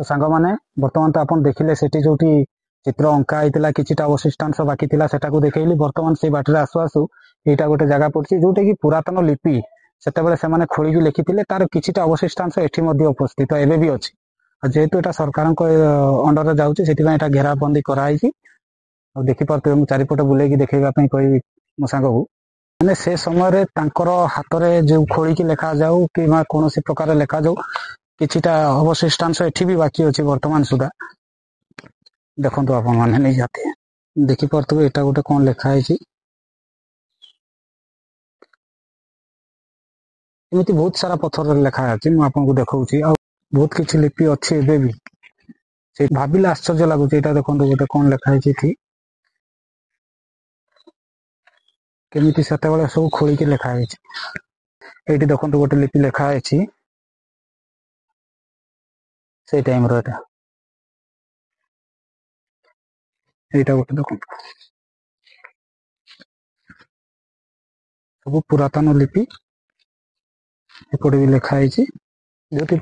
तो सांग माने बर्तमान तो आपण देखिले सेठी जोटी चित्र अंका होता किछिटा अवशिष्टांश बाकी थिला सेटाकू देखैली बर्तमान से बाटरे आसु आसु एटा गोटे जगह पड़छि जोटे कि पुरातन लिपि सेतेबेले सेमाने खोलिकी लिखिथिले तार किछिटा अवशिष्टांश एठी मध्ये उपस्थित एबे भी अछि जेहेतु एटा सरकारक अंडर जाउछि सेति एटा घेराबंदी कराइछि और देखि पारथि मु चारिपटे बुलेकी देखैबा पई कहबी मो सांगकू माने से समय रे तांकर हातरे जो खोलिकी लेखा जाऊ कि कोनोसी प्रकार लेखा जाऊ किछिटा अवशिष्टांश एठी भी बाकी अछि वर्तमान सुधा देखंतु आपण माने नै जाते देखि पारथि एटा गोटे कोन लेखा आइछि एमिति बहुत सारा पत्थर लेखा अछि मु आपनको देखाउछि आ बहुत किछि लिपि अछि एबे भी से भाबिले आश्चर्य लागुछि एटा देखंतु गोटे कोन लेखा आइछि थी केमिति सेतेबेले सब खोलिकी लेखा आइछि एठी देखंतु गोटे लिपि लेखा आइछि से टाइम रो एटा गोटे देखंतु सब पुरातन लिपि एपटे भी लेखा आइछि जोति